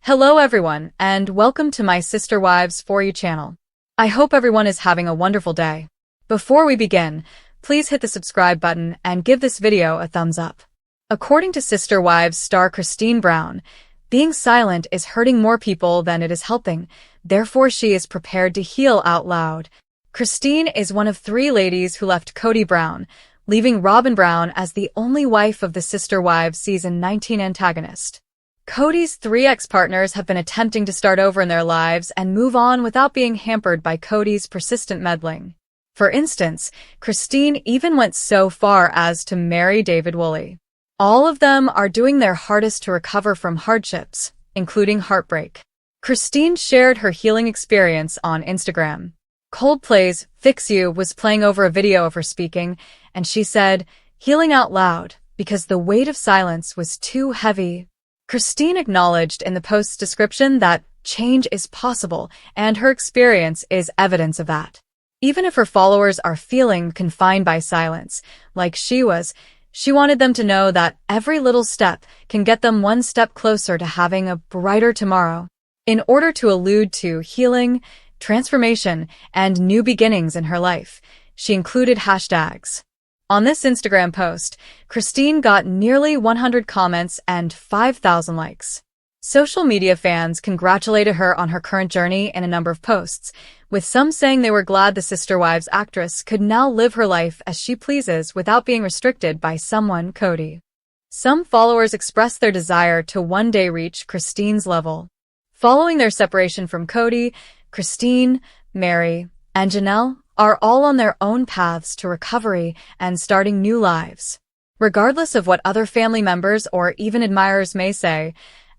Hello everyone, and welcome to my Sister Wives For You channel. I hope everyone is having a wonderful day. Before we begin, please hit the subscribe button and give this video a thumbs up. According to Sister Wives star Christine Brown, being silent is hurting more people than it is helping, therefore she is prepared to heal out loud. Christine is one of 3 ladies who left Kody Brown, leaving Robyn Brown as the only wife of the Sister Wives season 19 antagonist. Kody's 3 ex-partners have been attempting to start over in their lives and move on without being hampered by Kody's persistent meddling. For instance, Christine even went so far as to marry David Woolley. All of them are doing their hardest to recover from hardships, including heartbreak. Christine shared her healing experience on Instagram. Coldplay's Fix You was playing over a video of her speaking, and she said, "Healing out loud, because the weight of silence was too heavy." Christine acknowledged in the post's description that change is possible, and her experience is evidence of that. Even if her followers are feeling confined by silence, like she was, she wanted them to know that every little step can get them one step closer to having a brighter tomorrow. In order to allude to healing, transformation, and new beginnings in her life, she included hashtags. On this Instagram post, Christine got nearly 100 comments and 5,000 likes. Social media fans congratulated her on her current journey in a number of posts, with some saying they were glad the Sister Wives actress could now live her life as she pleases without being restricted by someone, Kody. Some followers expressed their desire to one day reach Christine's level. Following their separation from Kody, Christine, Mary, and Janelle are all on their own paths to recovery and starting new lives. Regardless of what other family members or even admirers may say,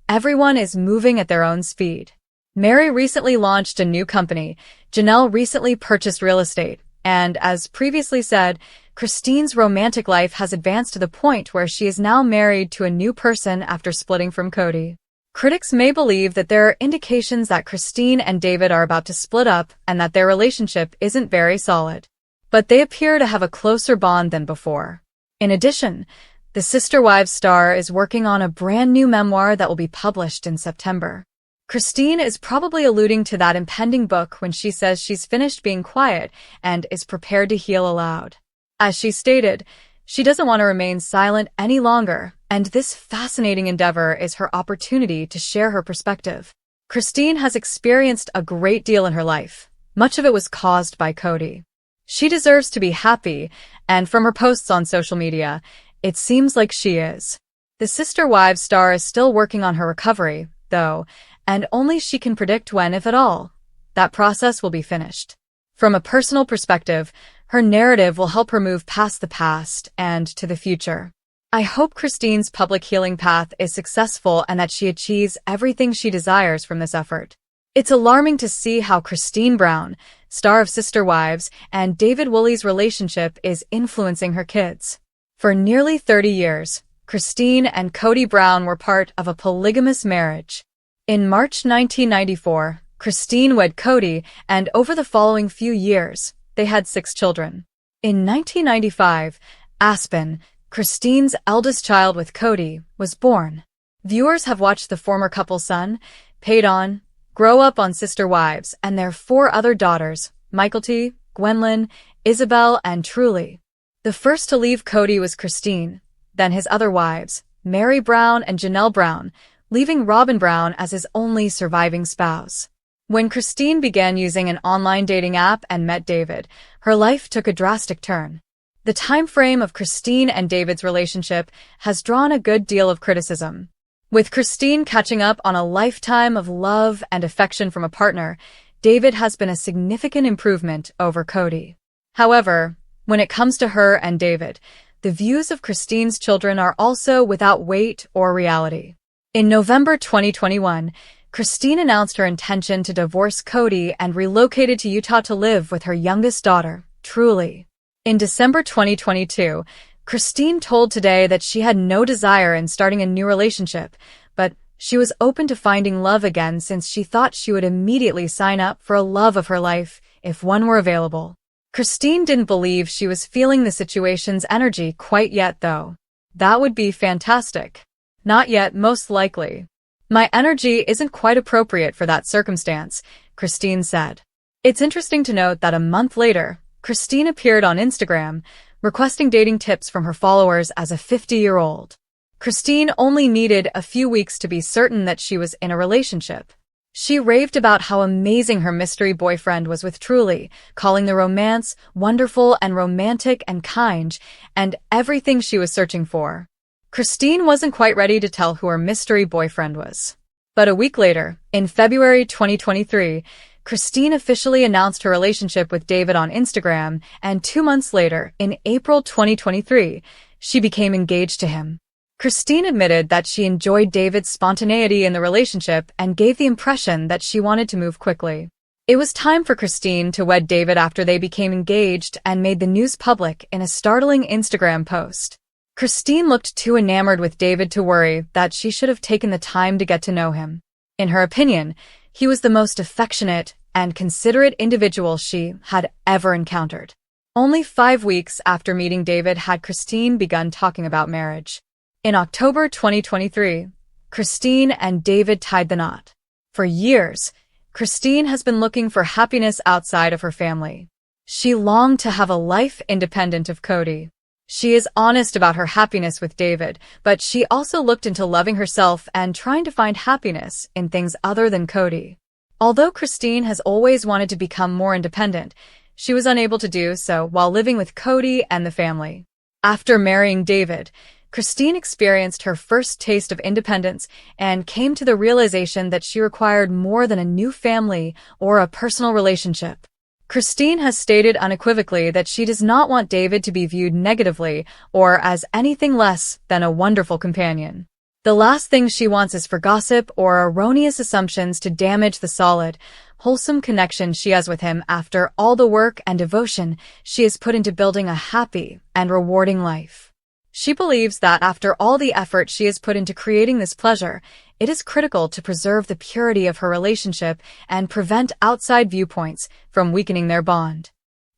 everyone is moving at their own speed. Mary recently launched a new company, Janelle recently purchased real estate, and as previously said, Christine's romantic life has advanced to the point where she is now married to a new person after splitting from Kody. Critics may believe that there are indications that Christine and David are about to split up and that their relationship isn't very solid. But they appear to have a closer bond than before. In addition, the Sister Wives star is working on a brand new memoir that will be published in September. Christine is probably alluding to that impending book when she says she's finished being quiet and is prepared to heal aloud. As she stated, she doesn't want to remain silent any longer, and this fascinating endeavor is her opportunity to share her perspective. Christine has experienced a great deal in her life. Much of it was caused by Kody. She deserves to be happy, and from her posts on social media, it seems like she is. The Sister Wives star is still working on her recovery, though, and only she can predict when, if at all, that process will be finished. From a personal perspective, her narrative will help her move past the past and to the future. I hope Christine's public healing path is successful and that she achieves everything she desires from this effort. It's alarming to see how Christine Brown, star of Sister Wives, and David Woolley's relationship is influencing her kids. For nearly 30 years, Christine and Kody Brown were part of a polygamous marriage. In March 1994, Christine wed Kody, and over the following few years, they had 6 children. In 1995, Aspen, Christine's eldest child with Kody, was born. Viewers have watched the former couple's son, Payton, grow up on Sister Wives and their 4 other daughters, Mykelti, Gwendolyn, Isabel, and Truly. The first to leave Kody was Christine, then his other wives, Mary Brown and Janelle Brown, leaving Robyn Brown as his only surviving spouse. When Christine began using an online dating app and met David, her life took a drastic turn. The time frame of Christine and David's relationship has drawn a good deal of criticism. With Christine catching up on a lifetime of love and affection from a partner, David has been a significant improvement over Kody. However, when it comes to her and David, the views of Christine's children are also without weight or reality. In November 2021, Christine announced her intention to divorce Kody and relocated to Utah to live with her youngest daughter, Truly. In December 2022, Christine told Today that she had no desire in starting a new relationship, but she was open to finding love again since she thought she would immediately sign up for a love of her life if one were available. Christine didn't believe she was feeling the situation's energy quite yet, though. That would be fantastic. Not yet, most likely. My energy isn't quite appropriate for that circumstance, Christine said. It's interesting to note that a month later, Christine appeared on Instagram, requesting dating tips from her followers as a 50-year-old. Christine only needed a few weeks to be certain that she was in a relationship. She raved about how amazing her mystery boyfriend was with Truly, calling the romance wonderful and romantic and kind, and everything she was searching for. Christine wasn't quite ready to tell who her mystery boyfriend was. But a week later, in February 2023, Christine officially announced her relationship with David on Instagram, and 2 months later, in April 2023, she became engaged to him. Christine admitted that she enjoyed David's spontaneity in the relationship and gave the impression that she wanted to move quickly. It was time for Christine to wed David after they became engaged and made the news public in a startling Instagram post. Christine looked too enamored with David to worry that she should have taken the time to get to know him. In her opinion, he was the most affectionate and considerate individual she had ever encountered. Only 5 weeks after meeting David had Christine begun talking about marriage. In October 2023, Christine and David tied the knot. For years, Christine has been looking for happiness outside of her family. She longed to have a life independent of Kody. She is honest about her happiness with David, but she also looked into loving herself and trying to find happiness in things other than Kody. Although Christine has always wanted to become more independent, she was unable to do so while living with Kody and the family. After marrying David, Christine experienced her first taste of independence and came to the realization that she required more than a new family or a personal relationship. Christine has stated unequivocally that she does not want David to be viewed negatively or as anything less than a wonderful companion. The last thing she wants is for gossip or erroneous assumptions to damage the solid, wholesome connection she has with him after all the work and devotion she has put into building a happy and rewarding life. She believes that after all the effort she has put into creating this pleasure, it is critical to preserve the purity of her relationship and prevent outside viewpoints from weakening their bond.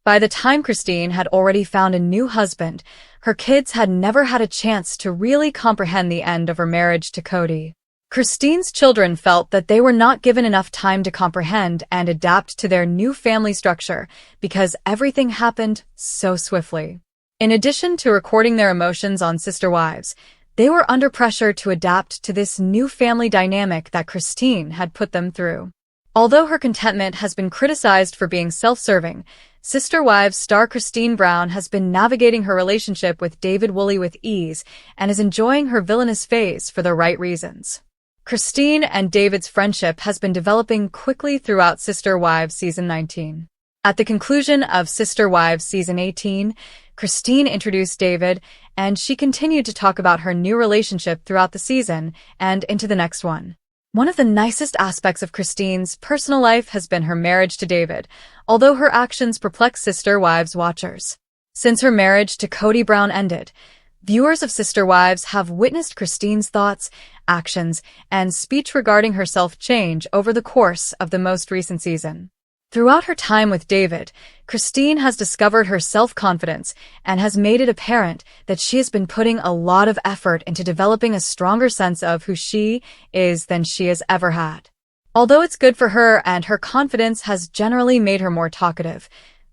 By the time Christine had already found a new husband, her kids had never had a chance to really comprehend the end of her marriage to Kody. Christine's children felt that they were not given enough time to comprehend and adapt to their new family structure because everything happened so swiftly. In addition to recording their emotions on Sister Wives, they were under pressure to adapt to this new family dynamic that Christine had put them through. Although her contentment has been criticized for being self-serving, Sister Wives star Christine Brown has been navigating her relationship with David Woolley with ease and is enjoying her villainous phase for the right reasons. Christine and David's friendship has been developing quickly throughout Sister Wives Season 19. At the conclusion of Sister Wives Season 18, Christine introduced David, and she continued to talk about her new relationship throughout the season and into the next one. One of the nicest aspects of Christine's personal life has been her marriage to David, although her actions perplex Sister Wives watchers. Since her marriage to Kody Brown ended, viewers of Sister Wives have witnessed Christine's thoughts, actions, and speech regarding herself change over the course of the most recent season. Throughout her time with David, Christine has discovered her self-confidence and has made it apparent that she has been putting a lot of effort into developing a stronger sense of who she is than she has ever had. Although it's good for her and her confidence has generally made her more talkative,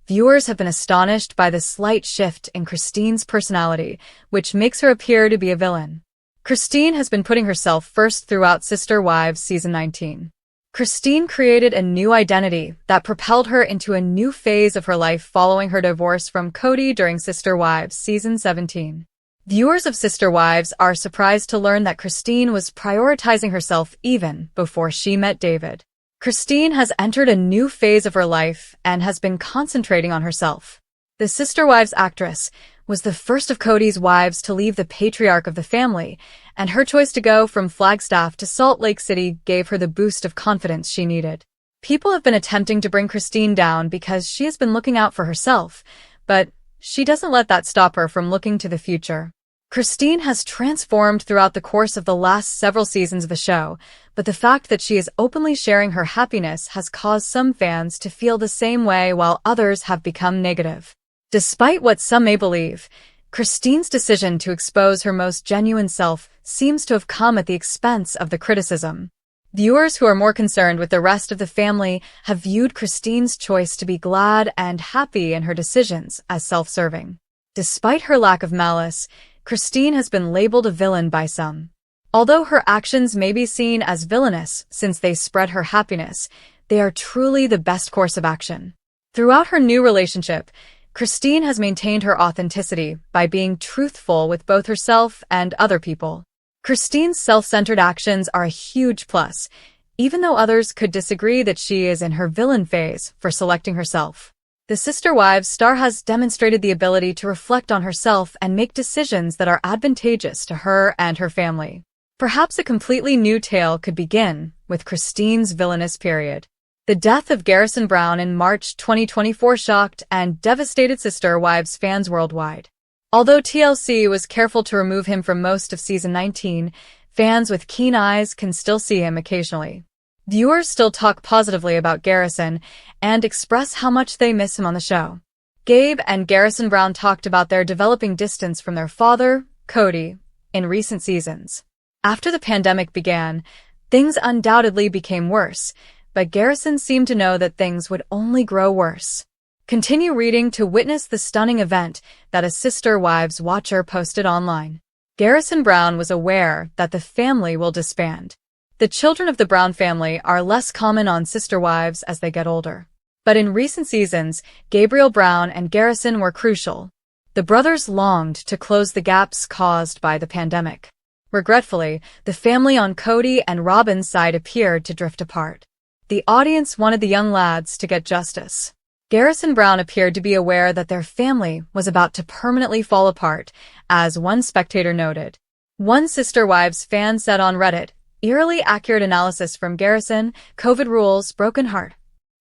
viewers have been astonished by the slight shift in Christine's personality, which makes her appear to be a villain. Christine has been putting herself first throughout Sister Wives Season 19. Christine created a new identity that propelled her into a new phase of her life following her divorce from Kody during Sister Wives Season 17. Viewers of Sister Wives are surprised to learn that Christine was prioritizing herself even before she met David. Christine has entered a new phase of her life and has been concentrating on herself. The Sister Wives actress was the first of Kody's wives to leave the patriarch of the family, and her choice to go from Flagstaff to Salt Lake City gave her the boost of confidence she needed. People have been attempting to bring Christine down because she has been looking out for herself, but she doesn't let that stop her from looking to the future. Christine has transformed throughout the course of the last several seasons of the show, but the fact that she is openly sharing her happiness has caused some fans to feel the same way while others have become negative. Despite what some may believe, Christine's decision to expose her most genuine self seems to have come at the expense of the criticism. Viewers who are more concerned with the rest of the family have viewed Christine's choice to be glad and happy in her decisions as self-serving. Despite her lack of malice, Christine has been labeled a villain by some. Although her actions may be seen as villainous since they spread her happiness, they are truly the best course of action. Throughout her new relationship, Christine has maintained her authenticity by being truthful with both herself and other people. Christine's self-centered actions are a huge plus, even though others could disagree that she is in her villain phase for selecting herself. The Sister Wives star has demonstrated the ability to reflect on herself and make decisions that are advantageous to her and her family. Perhaps a completely new tale could begin with Christine's villainous period. The death of Garrison Brown in March 2024 shocked and devastated Sister Wives fans worldwide. Although TLC was careful to remove him from most of season 19, fans with keen eyes can still see him occasionally. Viewers still talk positively about Garrison and express how much they miss him on the show. Gabe and Garrison Brown talked about their developing distance from their father, Kody, in recent seasons. After the pandemic began, things undoubtedly became worse, but Garrison seemed to know that things would only grow worse. Continue reading to witness the stunning event that a Sister Wives watcher posted online. Garrison Brown was aware that the family will disband. The children of the Brown family are less common on Sister Wives as they get older. But in recent seasons, Gabriel Brown and Garrison were crucial. The brothers longed to close the gaps caused by the pandemic. Regretfully, the family on Kody and Robyn's side appeared to drift apart. The audience wanted the young lads to get justice. Garrison Brown appeared to be aware that their family was about to permanently fall apart, as one spectator noted. One Sister Wives fan said on Reddit, "Eerily accurate analysis from Garrison, COVID rules, broken heart."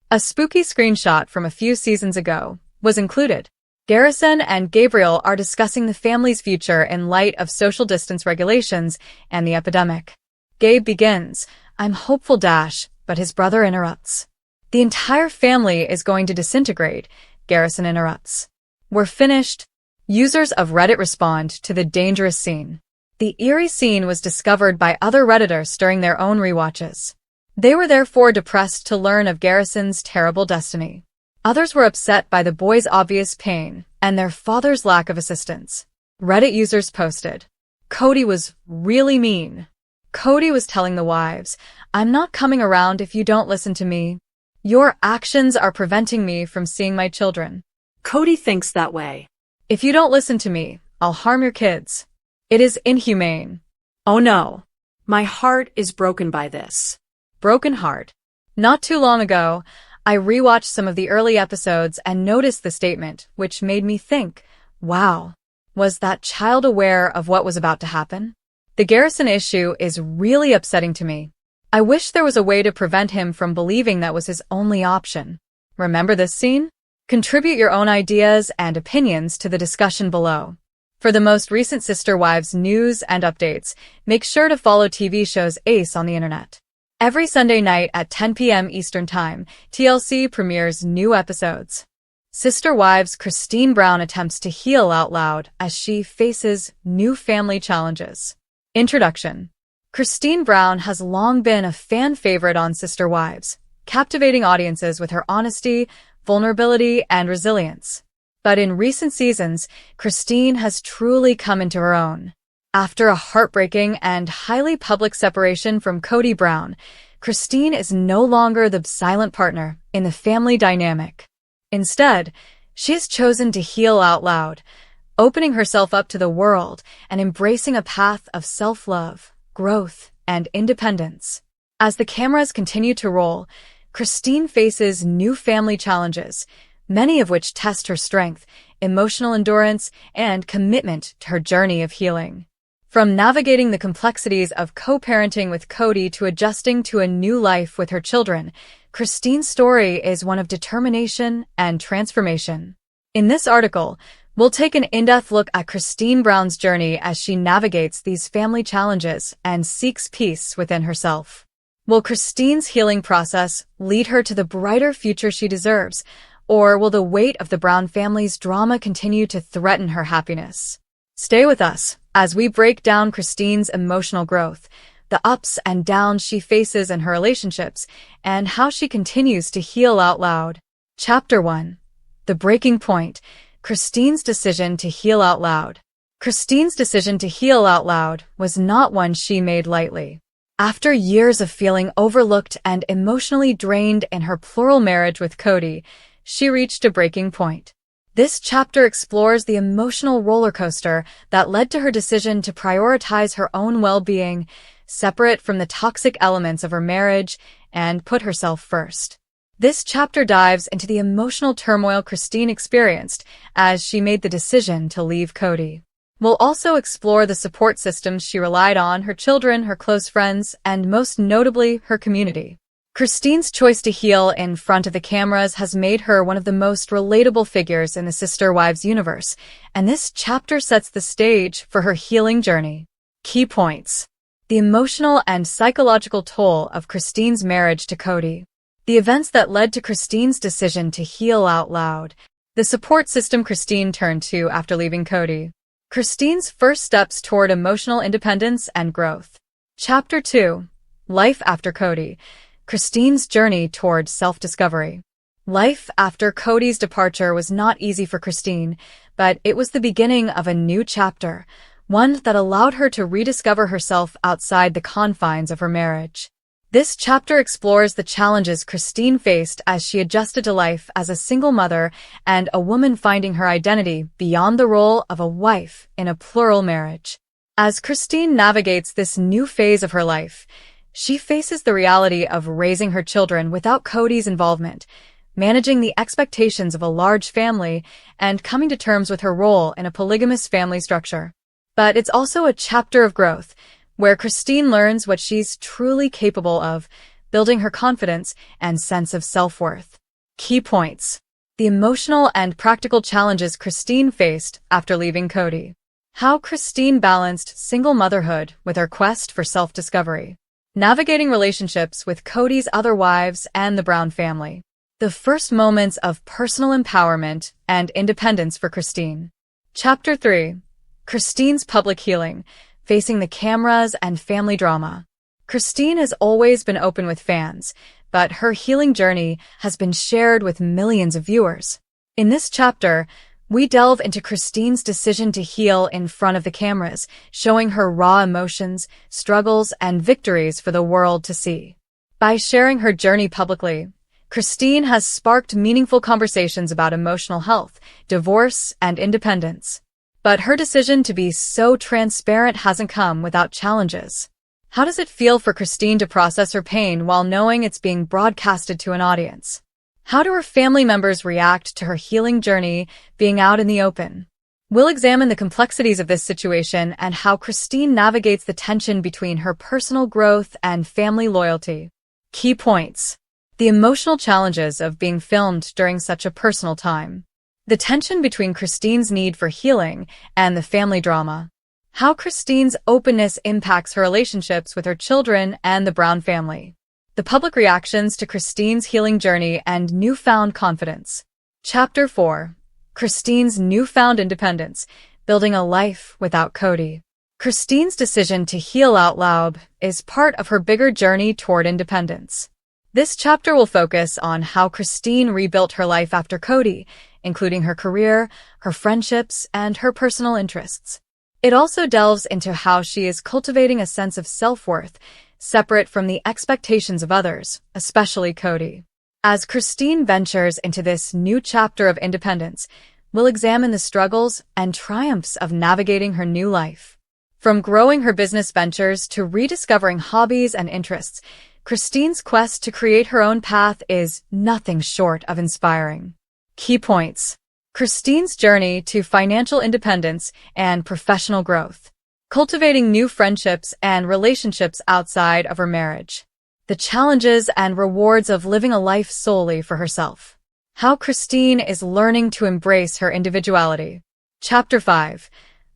A spooky screenshot from a few seasons ago was included. Garrison and Gabriel are discussing the family's future in light of social distance regulations and the epidemic. Gabe begins, "I'm hopeful but his brother interrupts. The entire family is going to disintegrate," Garrison interrupts. "We're finished." Users of Reddit respond to the dangerous scene. The eerie scene was discovered by other Redditors during their own rewatches. They were therefore depressed to learn of Garrison's terrible destiny. Others were upset by the boys' obvious pain and their father's lack of assistance. Reddit users posted, "Kody was really mean. Kody was telling the wives, 'I'm not coming around if you don't listen to me. Your actions are preventing me from seeing my children. Kody thinks that way. If you don't listen to me, I'll harm your kids. It is inhumane.' Oh no. My heart is broken by this." Broken heart. Not too long ago, I rewatched some of the early episodes and noticed the statement, which made me think, wow, was that child aware of what was about to happen? The Garrison issue is really upsetting to me. I wish there was a way to prevent him from believing that was his only option. Remember this scene? Contribute your own ideas and opinions to the discussion below. For the most recent Sister Wives news and updates, make sure to follow TV shows Ace on the internet. Every Sunday night at 10 p.m. Eastern Time, TLC premieres new episodes. Sister Wives Christine Brown attempts to heal out loud as she faces new family challenges. Introduction. Christine Brown has long been a fan favorite on Sister Wives, captivating audiences with her honesty, vulnerability, and resilience. But in recent seasons, Christine has truly come into her own. After a heartbreaking and highly public separation from Kody Brown, Christine is no longer the silent partner in the family dynamic. Instead, she has chosen to heal out loud, opening herself up to the world and embracing a path of self-love, growth, and independence. As the cameras continue to roll, Christine faces new family challenges, many of which test her strength, emotional endurance, and commitment to her journey of healing. From navigating the complexities of co-parenting with Kody to adjusting to a new life with her children, Christine's story is one of determination and transformation. In this article, we'll take an in-depth look at Christine Brown's journey as she navigates these family challenges and seeks peace within herself. Will Christine's healing process lead her to the brighter future she deserves, or will the weight of the Brown family's drama continue to threaten her happiness? Stay with us as we break down Christine's emotional growth, the ups and downs she faces in her relationships, and how she continues to heal out loud. Chapter 1. The Breaking Point. Christine's decision to heal out loud. Christine's decision to heal out loud was not one she made lightly. After years of feeling overlooked and emotionally drained in her plural marriage with Kody, she reached a breaking point. This chapter explores the emotional roller coaster that led to her decision to prioritize her own well-being, separate from the toxic elements of her marriage, and put herself first. This chapter dives into the emotional turmoil Christine experienced as she made the decision to leave Kody. We'll also explore the support systems she relied on: her children, her close friends, and most notably, her community. Christine's choice to heal in front of the cameras has made her one of the most relatable figures in the Sister Wives universe, and this chapter sets the stage for her healing journey. Key points. The emotional and psychological toll of Christine's marriage to Kody. The events that led to Christine's decision to heal out loud. The support system Christine turned to after leaving Kody. Christine's first steps toward emotional independence and growth. Chapter 2. Life after Kody. Christine's journey toward self-discovery. Life after Kody's departure was not easy for Christine, but it was the beginning of a new chapter, one that allowed her to rediscover herself outside the confines of her marriage. This chapter explores the challenges Christine faced as she adjusted to life as a single mother and a woman finding her identity beyond the role of a wife in a plural marriage. As Christine navigates this new phase of her life, she faces the reality of raising her children without Kody's involvement, managing the expectations of a large family, and coming to terms with her role in a polygamous family structure. But it's also a chapter of growth, where Christine learns what she's truly capable of, building her confidence and sense of self-worth. Key points. The emotional and practical challenges Christine faced after leaving Kody. How Christine balanced single motherhood with her quest for self-discovery. Navigating relationships with Kody's other wives and the Brown family. The first moments of personal empowerment and independence for Christine. Chapter 3. Christine's public healing. Facing the cameras and family drama. Christine has always been open with fans, but her healing journey has been shared with millions of viewers. In this chapter, we delve into Christine's decision to heal in front of the cameras, showing her raw emotions, struggles, and victories for the world to see. By sharing her journey publicly, Christine has sparked meaningful conversations about emotional health, divorce, and independence. But her decision to be so transparent hasn't come without challenges. How does it feel for Christine to process her pain while knowing it's being broadcasted to an audience? How do her family members react to her healing journey being out in the open? We'll examine the complexities of this situation and how Christine navigates the tension between her personal growth and family loyalty. Key points. The emotional challenges of being filmed during such a personal time. The tension between Christine's need for healing and the family drama. How Christine's openness impacts her relationships with her children and the Brown family. The public reactions to Christine's healing journey and newfound confidence. Chapter 4. Christine's newfound independence, building a life without Kody. Christine's decision to heal out loud is part of her bigger journey toward independence. This chapter will focus on how Christine rebuilt her life after Kody, including her career, her friendships, and her personal interests. It also delves into how she is cultivating a sense of self-worth, separate from the expectations of others, especially Kody. As Christine ventures into this new chapter of independence, we'll examine the struggles and triumphs of navigating her new life. From growing her business ventures to rediscovering hobbies and interests, Christine's quest to create her own path is nothing short of inspiring. Key points. Christine's journey to financial independence and professional growth. Cultivating new friendships and relationships outside of her marriage. The challenges and rewards of living a life solely for herself. How Christine is learning to embrace her individuality. Chapter 5.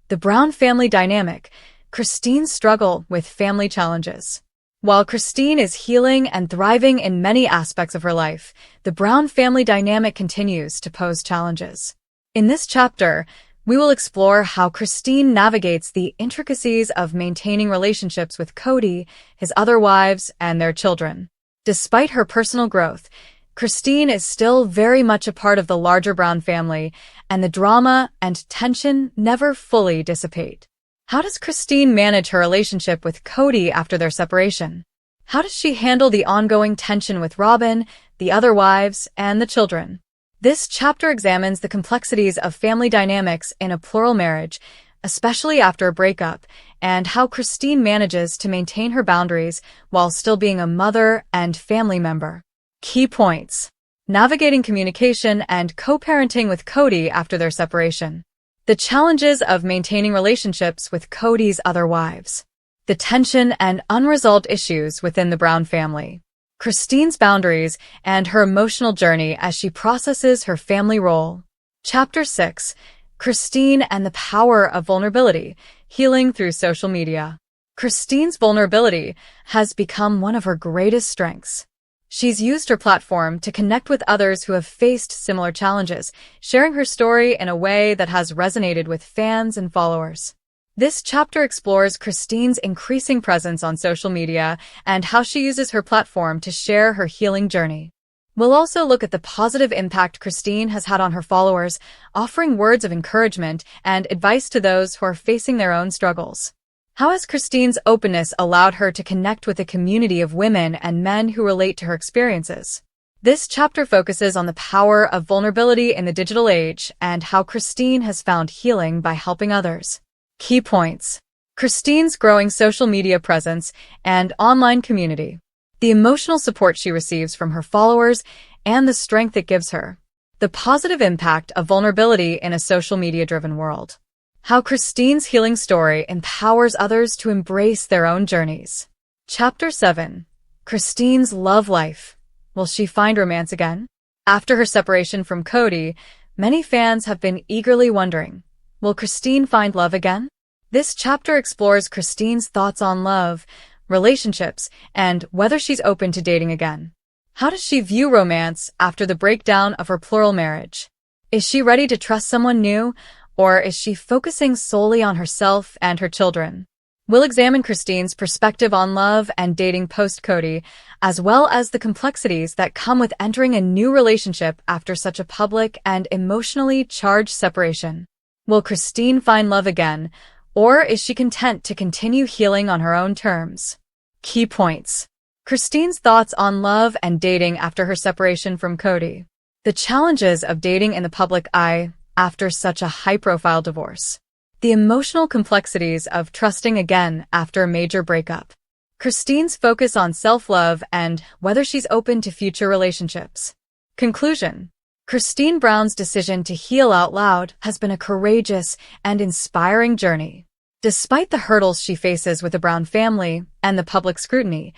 The Brown family dynamic. Christine's struggle with family challenges. While Christine is healing and thriving in many aspects of her life, the Brown family dynamic continues to pose challenges. In this chapter, We will explore how Christine navigates the intricacies of maintaining relationships with Kody, his other wives, and their children. Despite her personal growth, Christine is still very much a part of the larger Brown family, and the drama and tension never fully dissipate. How does Christine manage her relationship with Kody after their separation? How does she handle the ongoing tension with Robyn, the other wives, and the children? This chapter examines the complexities of family dynamics in a plural marriage, especially after a breakup, and how Christine manages to maintain her boundaries while still being a mother and family member. Key points: navigating communication and co-parenting with Kody after their separation. The challenges of maintaining relationships with Kody's other wives. The tension and unresolved issues within the Brown family. Christine's boundaries and her emotional journey as she processes her family role. Chapter 6. Christine and the Power of Vulnerability, Healing Through Social Media. Christine's vulnerability has become one of her greatest strengths. She's used her platform to connect with others who have faced similar challenges, sharing her story in a way that has resonated with fans and followers. This chapter explores Christine's increasing presence on social media and how she uses her platform to share her healing journey. We'll also look at the positive impact Christine has had on her followers, offering words of encouragement and advice to those who are facing their own struggles. How has Christine's openness allowed her to connect with a community of women and men who relate to her experiences? This chapter focuses on the power of vulnerability in the digital age and how Christine has found healing by helping others. Key points: Christine's growing social media presence and online community. The emotional support she receives from her followers and the strength it gives her. The positive impact of vulnerability in a social media-driven world. How Christine's healing story empowers others to embrace their own journeys. Chapter 7. Christine's love life. Will she find romance again? After her separation from Kody, many fans have been eagerly wondering, will Christine find love again? This chapter explores Christine's thoughts on love, relationships, and whether she's open to dating again. How does she view romance after the breakdown of her plural marriage? Is she ready to trust someone new, or is she focusing solely on herself and her children? We'll examine Christine's perspective on love and dating post-Kody, as well as the complexities that come with entering a new relationship after such a public and emotionally charged separation. Will Christine find love again, or is she content to continue healing on her own terms? Key points: Christine's thoughts on love and dating after her separation from Kody. The challenges of dating in the public eye after such a high-profile divorce. The emotional complexities of trusting again after a major breakup. Christine's focus on self-love and whether she's open to future relationships. Conclusion: Christine Brown's decision to heal out loud has been a courageous and inspiring journey. Despite the hurdles she faces with the Brown family and the public scrutiny,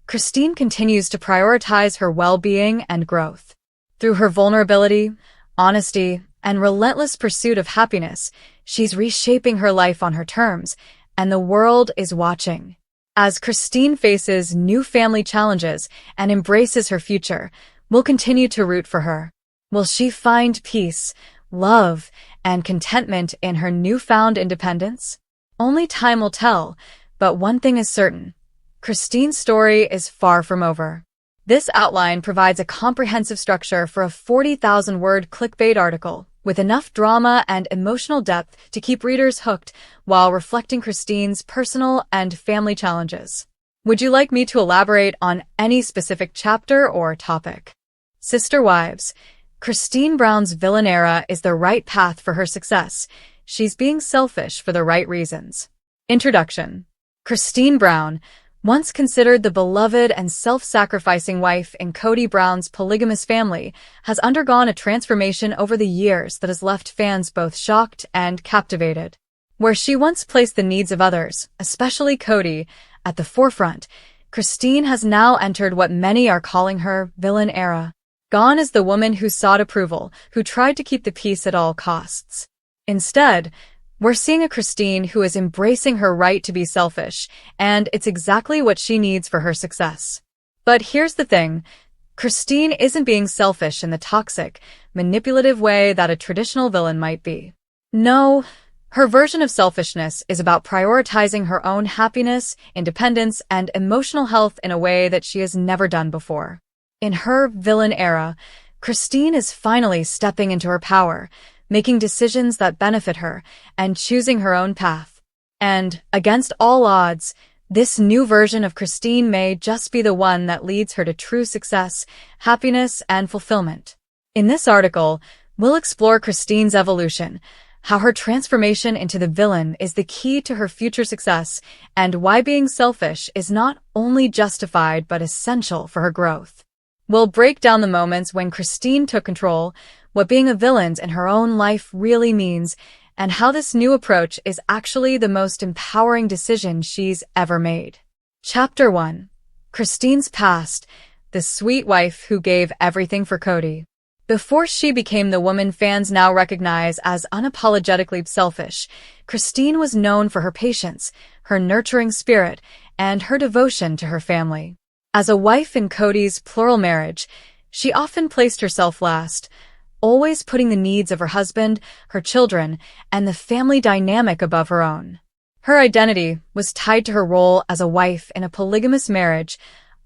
Christine continues to prioritize her well-being and growth. Through her vulnerability, honesty, and relentless pursuit of happiness, she's reshaping her life on her terms, and the world is watching. As Christine faces new family challenges and embraces her future, we'll continue to root for her. Will she find peace, love, and contentment in her newfound independence? Only time will tell, but one thing is certain: Christine's story is far from over. This outline provides a comprehensive structure for a 40,000-word clickbait article, with enough drama and emotional depth to keep readers hooked while reflecting Christine's personal and family challenges. Would you like me to elaborate on any specific chapter or topic? Sister Wives. Christine Brown's villain era is the right path for her success. She's being selfish for the right reasons. Introduction. Christine Brown, once considered the beloved and self-sacrificing wife in Kody Brown's polygamous family, has undergone a transformation over the years that has left fans both shocked and captivated. Where she once placed the needs of others, especially Kody, at the forefront, Christine has now entered what many are calling her villain era. Gone is the woman who sought approval, who tried to keep the peace at all costs. Instead, we're seeing a Christine who is embracing her right to be selfish, and it's exactly what she needs for her success. But here's the thing: Christine isn't being selfish in the toxic, manipulative way that a traditional villain might be. No, her version of selfishness is about prioritizing her own happiness, independence, and emotional health in a way that she has never done before. In her villain era, Christine is finally stepping into her power, making decisions that benefit her, and choosing her own path. And, against all odds, this new version of Christine may just be the one that leads her to true success, happiness, and fulfillment. In this article, we'll explore Christine's evolution, how her transformation into the villain is the key to her future success, and why being selfish is not only justified but essential for her growth. We'll break down the moments when Christine took control, what being a villain in her own life really means, and how this new approach is actually the most empowering decision she's ever made. Chapter 1. Christine's Past, the sweet wife who gave everything for Kody. Before she became the woman fans now recognize as unapologetically selfish, Christine was known for her patience, her nurturing spirit, and her devotion to her family. As a wife in Kody's plural marriage, she often placed herself last, always putting the needs of her husband, her children, and the family dynamic above her own. Her identity was tied to her role as a wife in a polygamous marriage,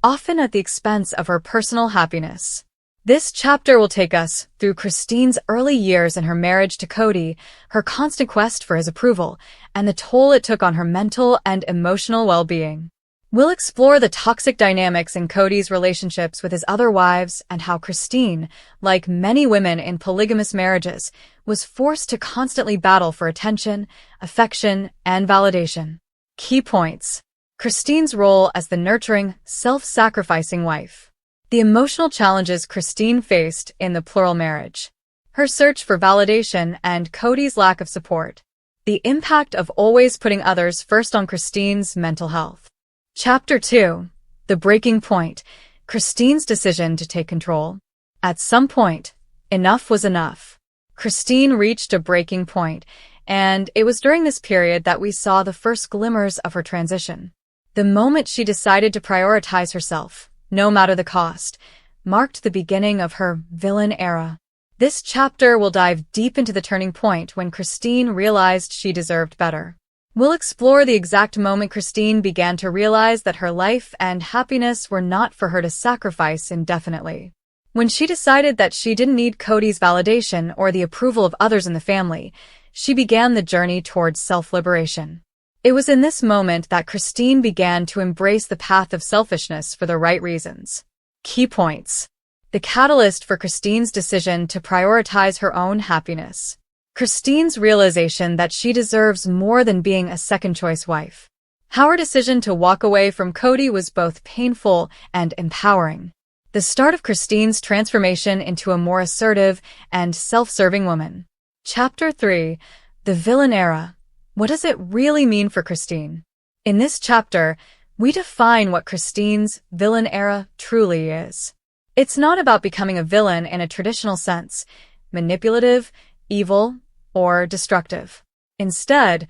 often at the expense of her personal happiness. This chapter will take us through Christine's early years in her marriage to Kody, her constant quest for his approval, and the toll it took on her mental and emotional well-being. We'll explore the toxic dynamics in Kody's relationships with his other wives and how Christine, like many women in polygamous marriages, was forced to constantly battle for attention, affection, and validation. Key points. Christine's role as the nurturing, self-sacrificing wife. The emotional challenges Christine faced in the plural marriage. Her search for validation and Kody's lack of support. The impact of always putting others first on Christine's mental health. Chapter 2. The Breaking Point. Christine's decision to take control. At some point, enough was enough. Christine reached a breaking point, and it was during this period that we saw the first glimmers of her transition. The moment she decided to prioritize herself, no matter the cost, marked the beginning of her villain era. This chapter will dive deep into the turning point when Christine realized she deserved better. We'll explore the exact moment Christine began to realize that her life and happiness were not for her to sacrifice indefinitely. When she decided that she didn't need Kody's validation or the approval of others in the family, she began the journey towards self-liberation. It was in this moment that Christine began to embrace the path of selfishness for the right reasons. Key points. The catalyst for Christine's decision to prioritize her own happiness. Christine's realization that she deserves more than being a second-choice wife. How her decision to walk away from Kody was both painful and empowering. The start of Christine's transformation into a more assertive and self-serving woman. Chapter 3. The Villain Era. What does it really mean for Christine? In this chapter, we define what Christine's villain era truly is. It's not about becoming a villain in a traditional sense, manipulative, evil, or destructive. Instead,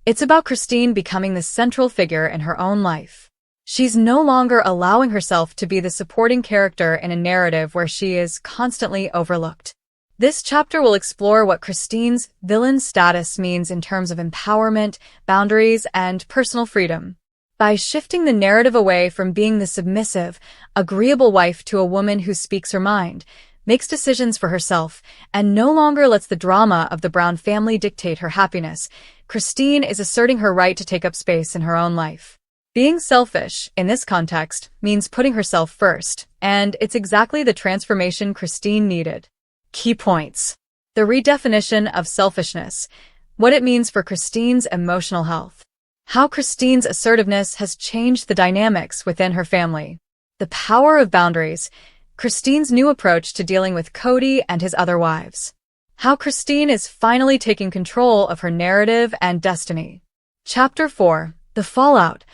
it's about Christine becoming the central figure in her own life. She's no longer allowing herself to be the supporting character in a narrative where she is constantly overlooked. This chapter will explore what Christine's villain status means in terms of empowerment, boundaries, and personal freedom. By shifting the narrative away from being the submissive, agreeable wife to a woman who speaks her mind, makes decisions for herself, and no longer lets the drama of the Brown family dictate her happiness, Christine is asserting her right to take up space in her own life. Being selfish, in this context, means putting herself first, and it's exactly the transformation Christine needed. Key points. The redefinition of selfishness. What it means for Christine's emotional health. How Christine's assertiveness has changed the dynamics within her family. The power of boundaries. Christine's new approach to dealing with Kody and his other wives. How Christine is finally taking control of her narrative and destiny. Chapter 4. The Fallout.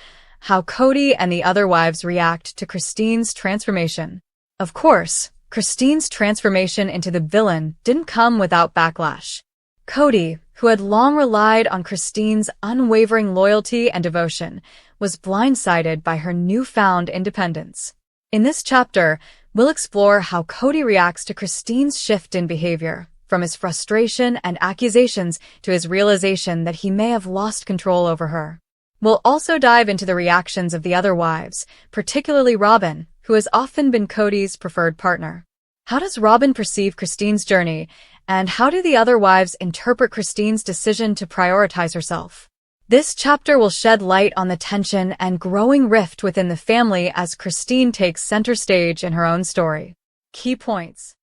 How Kody and the other wives react to Christine's transformation. Of course, Christine's transformation into the villain didn't come without backlash. Kody, who had long relied on Christine's unwavering loyalty and devotion, was blindsided by her newfound independence. In this chapter, we'll explore how Kody reacts to Christine's shift in behavior, from his frustration and accusations to his realization that he may have lost control over her. We'll also dive into the reactions of the other wives, particularly Robyn, who has often been Kody's preferred partner. How does Robyn perceive Christine's journey, and how do the other wives interpret Christine's decision to prioritize herself? This chapter will shed light on the tension and growing rift within the family as Christine takes center stage in her own story. Key points.